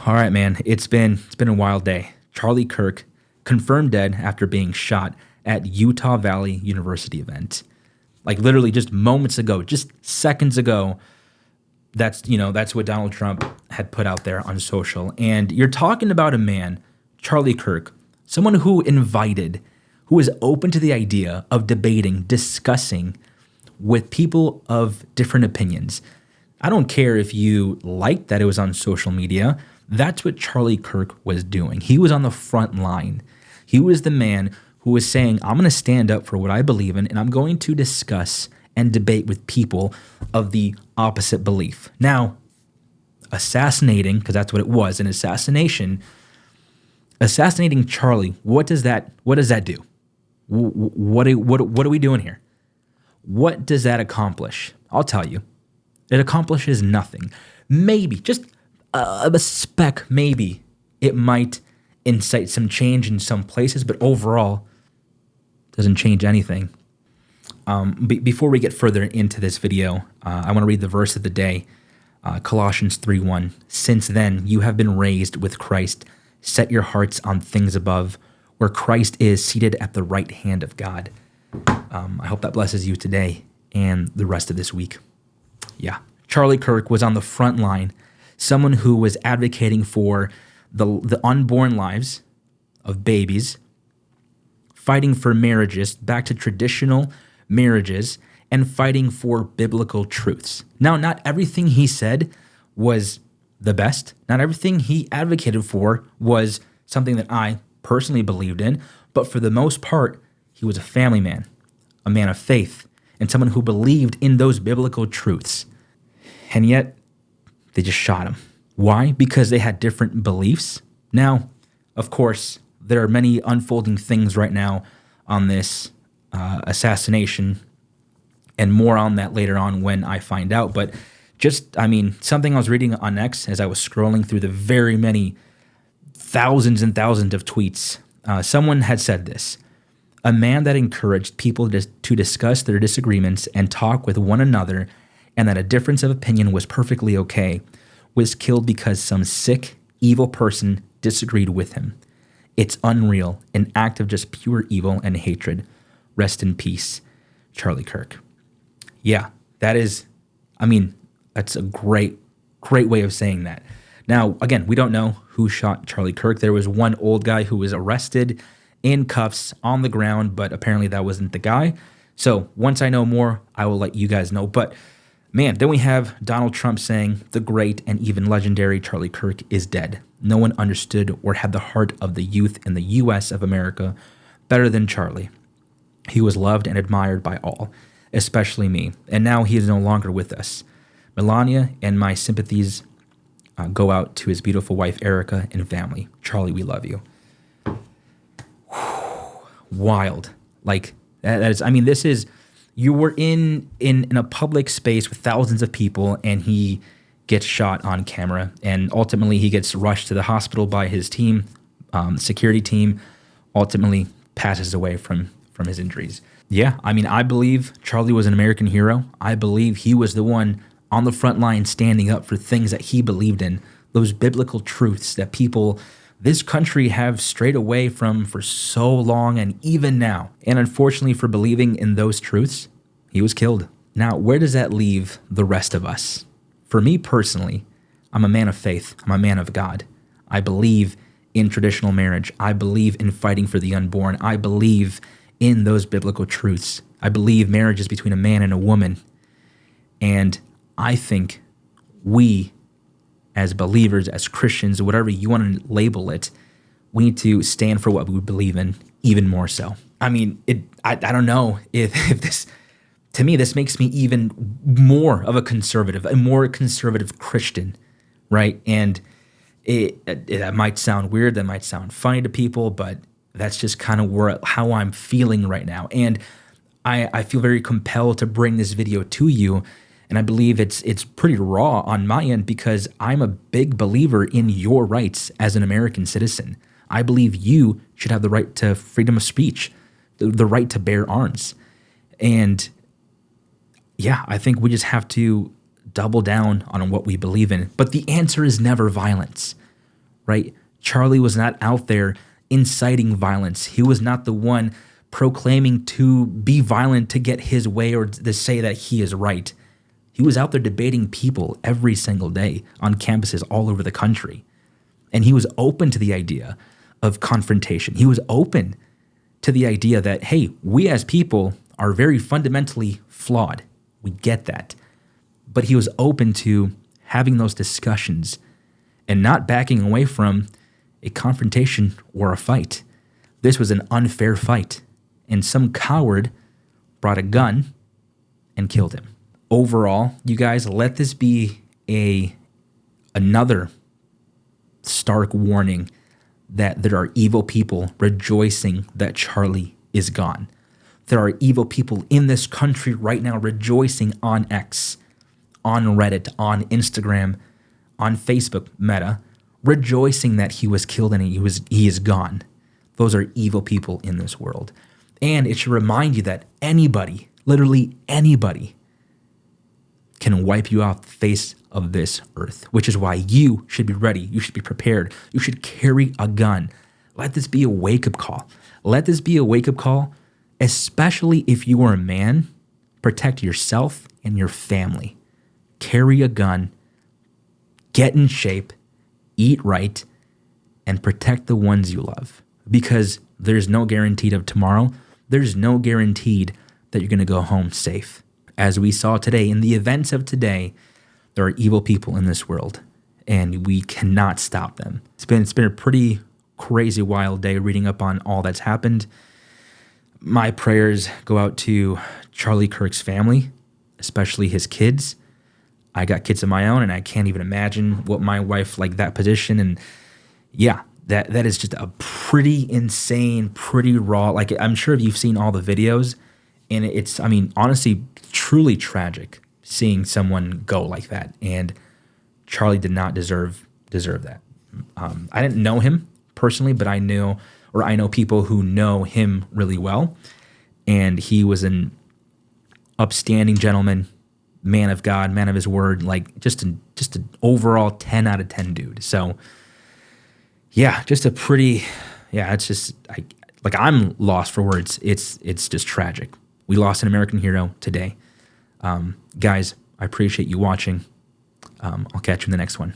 All right, man. It's been a wild day. Charlie Kirk confirmed dead after being shot at Utah Valley University event. Like literally just moments ago, just seconds ago. That's what Donald Trump had put out there on social. And you're talking about a man, Charlie Kirk, someone who is open to the idea of debating, discussing with people of different opinions. I don't care if you liked that it was on social media. That's what Charlie Kirk was doing. He was on the front line. He was the man who was saying, I'm going to stand up for what I believe in, and I'm going to discuss and debate with people of the opposite belief. Now, assassinating, because that's what it was, an assassination, assassinating Charlie, what does that do? What are we doing here? What does that accomplish? I'll tell you. It accomplishes nothing. Maybe, just a speck, maybe, it might incite some change in some places, but overall, doesn't change anything. Before we get further into this video, I want to read the verse of the day, Colossians 3:1. Since then, you have been raised with Christ. Set your hearts on things above, where Christ is seated at the right hand of God. I hope that blesses you today and the rest of this week. Yeah, Charlie Kirk was on the front line, someone who was advocating for the unborn lives of babies, fighting for marriages back to traditional marriages, and fighting for biblical truths. Now, not everything he said was the best. Not everything he advocated for was something that I personally believed in, but for the most part, he was a family man, a man of faith, and someone who believed in those biblical truths. And yet, they just shot him. Why? Because they had different beliefs. Now, of course, there are many unfolding things right now on this assassination, and more on that later on when I find out. But something I was reading on X as I was scrolling through the very many thousands and thousands of tweets, someone had said this: a man that encouraged people to discuss their disagreements and talk with one another, and that a difference of opinion was perfectly okay, was killed because some sick, evil person disagreed with him. It's unreal, an act of just pure evil and hatred. Rest in peace, Charlie Kirk. Yeah, that's a great way of saying that. Now, again, we don't know who shot Charlie Kirk. There was one old guy who was arrested in cuffs on the ground, but apparently that wasn't the guy. So once I know more, I will let you guys know. But man, then we have Donald Trump saying the great and even legendary Charlie Kirk is dead. No one understood or had the heart of the youth in the U.S. of America better than Charlie. He was loved and admired by all, especially me. And now he is no longer with us. Melania and my sympathies go out to his beautiful wife, Erica, and family. Charlie, we love you. Wild. Like, this is, you were in a public space with thousands of people, and he gets shot on camera, and ultimately he gets rushed to the hospital by his team, security team, ultimately passes away from his injuries. Yeah, I believe Charlie was an American hero. I believe he was the one on the front line standing up for things that he believed in, those biblical truths that people, this country, have strayed away from for so long and even now. And unfortunately, for believing in those truths, he was killed. Now, where does that leave the rest of us? For me personally, I'm a man of faith. I'm a man of God. I believe in traditional marriage. I believe in fighting for the unborn. I believe in those biblical truths. I believe marriage is between a man and a woman. And I think we, as believers, as Christians, whatever you want to label it, we need to stand for what we believe in even more so. I don't know if this, to me, this makes me even more of a more conservative Christian, right? And that might sound weird, that might sound funny to people, but that's just kind of how I'm feeling right now. And I feel very compelled to bring this video to you. And I believe it's pretty raw on my end because I'm a big believer in your rights as an American citizen. I believe you should have the right to freedom of speech, the right to bear arms. And yeah, I think we just have to double down on what we believe in. But the answer is never violence, right? Charlie was not out there inciting violence. He was not the one proclaiming to be violent to get his way or to say that he is right. He was out there debating people every single day on campuses all over the country. And he was open to the idea of confrontation. He was open to the idea that, hey, we as people are very fundamentally flawed. We get that. But he was open to having those discussions and not backing away from a confrontation or a fight. This was an unfair fight, and some coward brought a gun and killed him. Overall, you guys, let this be another stark warning that there are evil people rejoicing that Charlie is gone. There are evil people in this country right now rejoicing on X, on Reddit, on Instagram, on Facebook, Meta, rejoicing that he was killed and he is gone. Those are evil people in this world. And it should remind you that anybody, literally anybody, can wipe you off the face of this earth, which is why you should be ready. You should be prepared. You should carry a gun. Let this be a wake-up call. Let this be a wake-up call, especially if you are a man. Protect yourself and your family. Carry a gun. Get in shape. Eat right. And protect the ones you love. Because there's no guarantee of tomorrow. There's no guaranteed that you're going to go home safe. As we saw today, in the events of today, there are evil people in this world, and we cannot stop them. It's been a pretty crazy, wild day reading up on all that's happened. My prayers go out to Charlie Kirk's family, especially his kids. I got kids of my own, and I can't even imagine what my wife, like that position. And yeah, that is just a pretty insane, pretty raw. Like, I'm sure if you've seen all the videos, and it's, I mean, honestly, truly tragic seeing someone go like that. And Charlie did not deserve that. I didn't know him personally, but I know people who know him really well. And he was an upstanding gentleman, man of God, man of his word, like just an overall 10 out of 10 dude. So yeah, just a pretty, yeah, it's just, I'm lost for words. It's just tragic. We lost an American hero today. Guys, I appreciate you watching. I'll catch you in the next one.